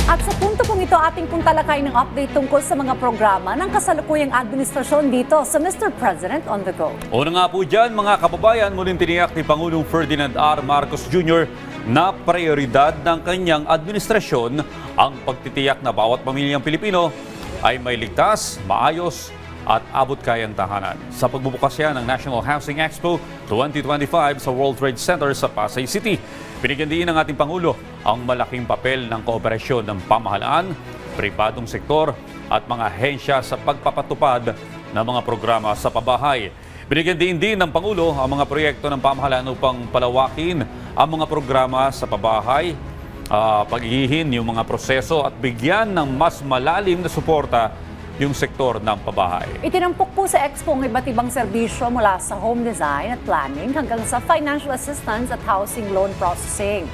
At sa punto pong ito, ating pong talakay ng update tungkol sa mga programa ng kasalukuyang administrasyon dito sa Mr. President on the Go. Una nga po dyan, mga kababayan, muling tiniyak ni Pangulong Ferdinand R. Marcos Jr. na prioridad ng kanyang administrasyon ang pagtitiyak na bawat pamilyang Pilipino ay may ligtas, maayos at abot kayang tahanan. Sa pagbubukas yan ng National Housing Expo 2025 sa World Trade Center sa Pasay City, binigyan din ng ating Pangulo ang malaking papel ng kooperasyon ng pamahalaan, pribadong sektor at mga ahensya sa pagpapatupad ng mga programa sa pabahay. Binigyan din ng Pangulo ang mga proyekto ng pamahalaan upang palawakin ang mga programa sa pabahay, paghihin yung mga proseso at bigyan ng mas malalim na suporta yung sektor ng pabahay. Itinampok po sa Expo ang iba't ibang serbisyo mula sa home design at planning hanggang sa financial assistance at housing loan processing.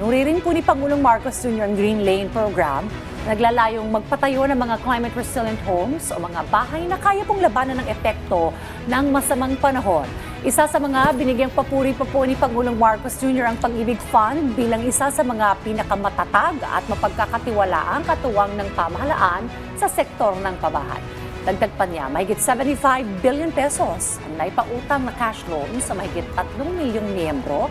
Nuri rin po ni Pangulong Marcos Jr. ang Green Lane Program, naglalayong magpatayo ng mga climate resilient homes o mga bahay na kaya pong labanan ng epekto ng masamang panahon. Isa sa mga binigyang papuri pa po ni Pangulong Marcos Jr. ang Pag-ibig Fund bilang isa sa mga pinakamatatag at mapagkakatiwalaang katuwang ng pamahalaan sa sektor ng pabahay. Dagdag pa niya, mahigit 75 billion pesos ang naipautang na cash loan sa mahigit 3 milyong miyembro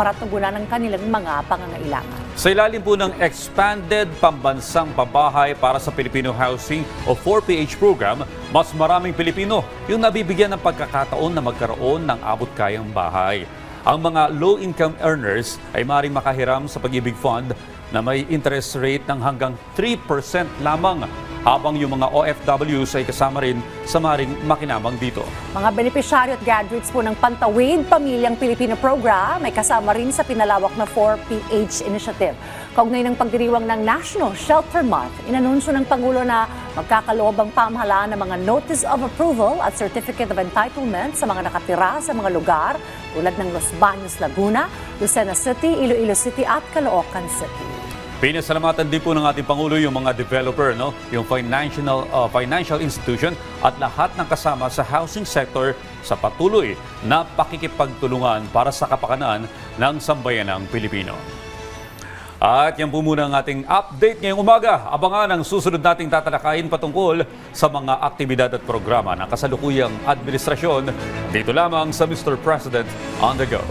para tugunan ang kanilang mga pangangailangan. Sa ilalim po ng Expanded Pambansang Pabahay para sa Filipino Housing o 4PH program, mas maraming Pilipino yung nabibigyan ng pagkakataon na magkaroon ng abot-kayang bahay. Ang mga low-income earners ay maaaring makahiram sa Pag-ibig Fund na may interest rate ng hanggang 3% lamang, habang yung mga OFWs ay kasama rin sa maring makinamang dito. Mga benepisyaryo at graduates po ng Pantawid Pamilyang Pilipino Program ay kasama rin sa pinalawak na 4PH initiative. Kaugnay ng pagdiriwang ng National Shelter Month, inanunsyo ng Pangulo na magkakaloob ang pamahalaan ng mga Notice of Approval at Certificate of Entitlement sa mga nakatira sa mga lugar tulad ng Los Baños, Laguna, Lucena City, Iloilo City at Caloocan City. Pinasalamatan din po ng ating Pangulo yung mga developer, yung financial institution at lahat ng kasama sa housing sector sa patuloy na pakikipagtulungan para sa kapakanan ng sambayanang Pilipino. At yan po muna ang ating update ngayong umaga. Abangan ang susunod nating tatalakayin patungkol sa mga aktibidad at programa ng kasalukuyang administrasyon dito lamang sa Mr. President on the Go.